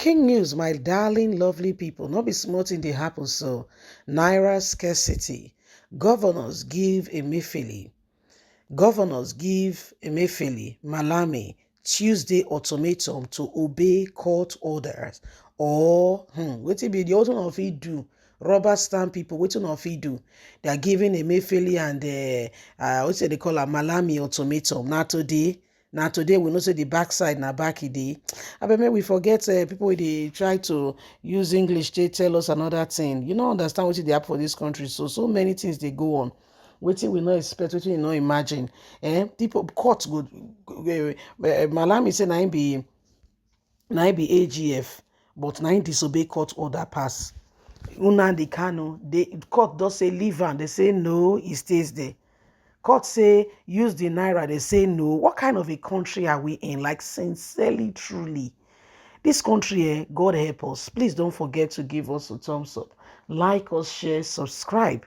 Breaking news, my darling, lovely people. Not be smart in the happen so. Naira scarcity. Governors give Emefiele. Malami, Tuesday ultimatum to obey court orders. Or, wetin be the ultimate of it do? Rubber stamp people, wetin of it do? They are giving Emefiele and, what's they call a Malami ultimatum. Now today we know say the backside na back day. I bet we forget people they try to use English. They tell us another thing. You don't understand what they happen for this country. So many things they go on. Wetin we not expect, wetin we not imagine. People court go. Malami say na him be AGF, but na him disobey court order pass. Nnamdi Kanu, the court does say leave am. They say no, he stays there. Court say use the naira. They say no. What kind of a country are we in? Like sincerely, truly. This country, God help us. Please don't forget to give us a thumbs up. Like us, share, subscribe.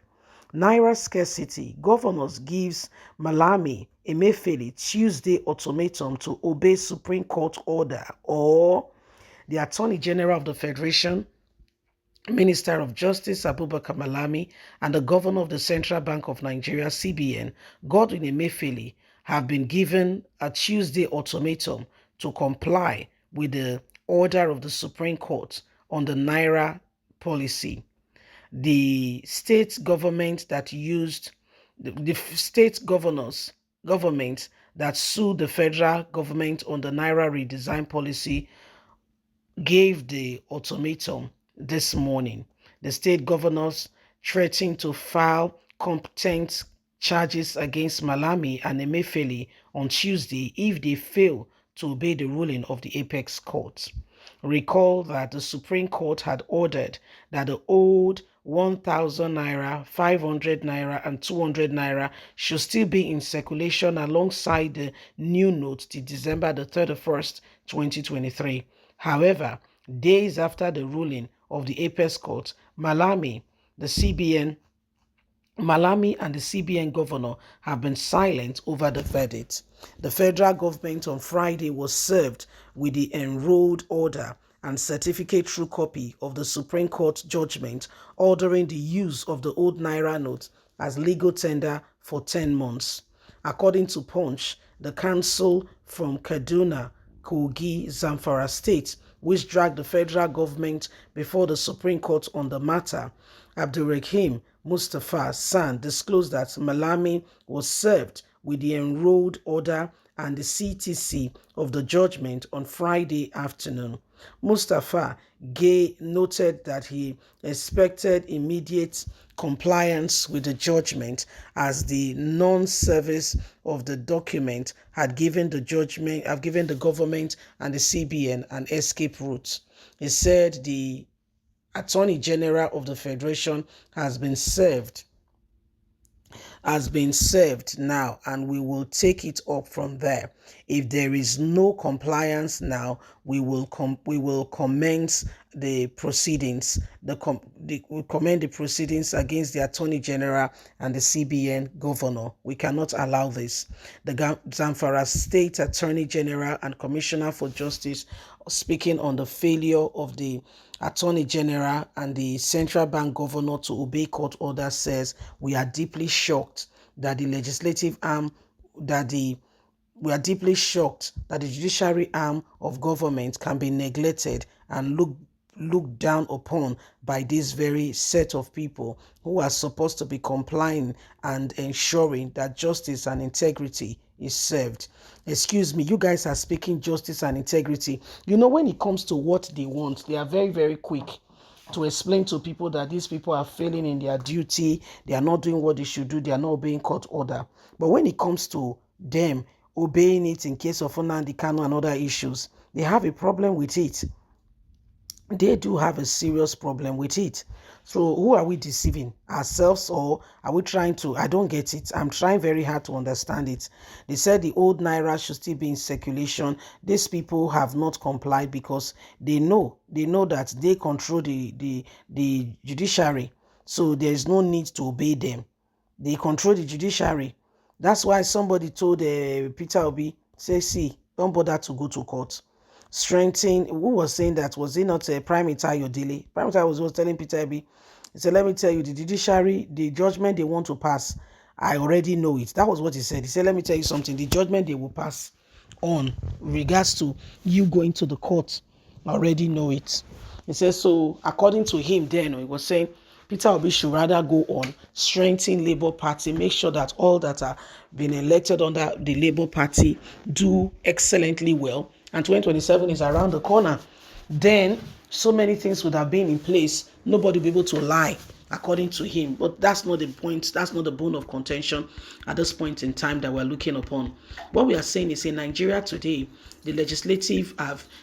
Naira scarcity. Governors gives Malami Emefiele Tuesday ultimatum to obey Supreme Court order. Or the Attorney General of the Federation, Minister of Justice Abubakar Malami, and the Governor of the Central Bank of Nigeria, CBN, Godwin Emefiele, have been given a Tuesday ultimatum to comply with the order of the Supreme Court on the Naira policy. The state government that used the state government that sued the federal government on the Naira redesign policy gave the ultimatum this morning. The state governors threatened to file contempt charges against Malami and Emefiele on Tuesday if they fail to obey the ruling of the Apex Court. Recall that the Supreme Court had ordered that the old 1,000 naira, 500 naira, and 200 naira should still be in circulation alongside the new notes till December the 31st, 2023. However, days after the ruling of the Apex Court, Malami and the CBN governor have been silent over the verdict. The federal government on Friday was served with the enrolled order and certificate true copy of the Supreme Court judgment ordering the use of the old Naira note as legal tender for 10 months. According to Punch, the council from Kaduna, Kogi, Zamfara State, which dragged the federal government before the Supreme Court on the matter, Abdulrahim Mustafa San disclosed that Malami was served with the enrolled order and the CTC of the judgment on Friday afternoon. Mustafa noted that he expected immediate compliance with the judgment as the non-service of the document had given the government and the CBN an escape route. He said the Attorney General of the Federation has been served now, and we will take it up from there. If there is no compliance now, we will commence the proceedings. We commend the proceedings against the Attorney General and the CBN Governor. We cannot allow this. The Zamfara State Attorney General and Commissioner for Justice, speaking on the failure of the Attorney General and the Central Bank Governor to obey court orders, says, we are deeply shocked that the judiciary arm of government can be neglected and looked down upon by this very set of people who are supposed to be complying and ensuring that justice and integrity is served. Excuse me, you guys are speaking justice and integrity. You know, when it comes to what they want, they are very, very quick to explain to people that these people are failing in their duty, they are not doing what they should do, they are not obeying court order. But when it comes to them obeying it in case of Nnamdi Kanu and other issues, they have a problem with it. They do have a serious problem with it. So who are we deceiving? Ourselves, or are we trying to? I don't get it. I'm trying very hard to understand it. They said the old Naira should still be in circulation. These people have not complied because they know that they control the judiciary. So there is no need to obey them. They control the judiciary. That's why somebody told Peter Obi, say, see, don't bother to go to court. strengthen. Who was saying that? Was it not Prime Minister Yodili? Prime Minister was telling Peter Ebi, he said, let me tell you, the judiciary, the judgment they want to pass, I already know it. That was what he said. He said, let me tell you something, the judgment they will pass on regards to you going to the court, I already know it. He says, so according to him then, he was saying Peter Obi should rather go on strengthen Labour Party, make sure that all that are being elected under the Labour Party do excellently well. And 2027 is around the corner. Then so many things would have been in place. Nobody will be able to lie, according to him. But that's not the point. That's not the bone of contention at this point in time that we're looking upon. What we are saying is in Nigeria today, the legislative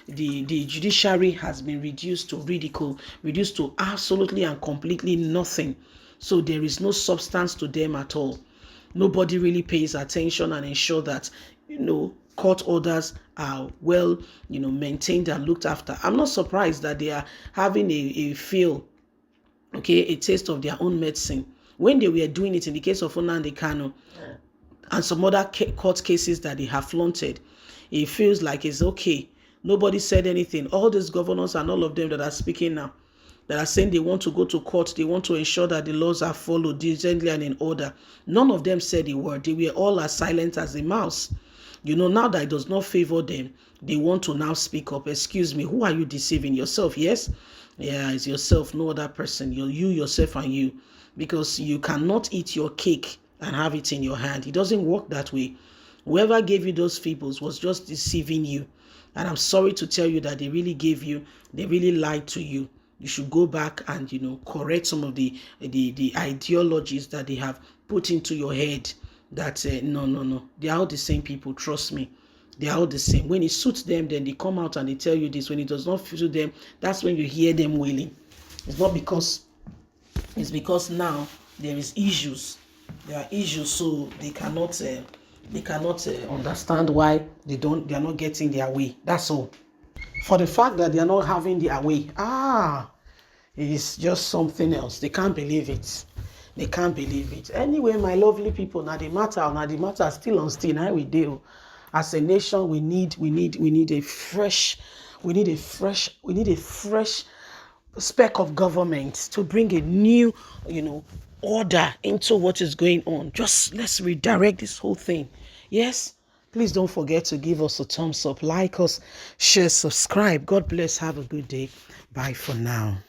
the judiciary has been reduced to ridicule, reduced to absolutely and completely nothing. So there is no substance to them at all. Nobody really pays attention and ensure that, court orders are well, maintained and looked after. I'm not surprised that they are having a feel, a taste of their own medicine. When they were doing it in the case of Nnamdi Kanu and some other court cases that they have flaunted, it feels like it's okay. Nobody said anything. All these governors and all of them that are speaking now, that are saying they want to go to court, they want to ensure that the laws are followed diligently and in order. None of them said a word. They were all as silent as a mouse. Now that it does not favor them, they want to now speak up. Excuse me, who are you deceiving? Yourself? Yes? Yeah, it's yourself, no other person. You, yourself, and you. Because you cannot eat your cake and have it in your hand. It doesn't work that way. Whoever gave you those fables was just deceiving you. And I'm sorry to tell you that they really lied to you. You should go back and, correct some of the ideologies that they have put into your head. That no, they are all the same people. Trust me, they are all the same. When it suits them, then they come out and they tell you this. When it does not suit them, that's when you hear them wailing. It's because now there is issues. There are issues, so they cannot understand why they are not getting their way. That's all. For the fact that they are not having their way, it is just something else. They can't believe it. They can't believe it. Anyway, my lovely people, now the matter still on still. Now we do. As a nation, we need a fresh speck of government to bring a new, order into what is going on. Just let's redirect this whole thing. Yes. Please don't forget to give us a thumbs up, like us, share, subscribe. God bless. Have a good day. Bye for now.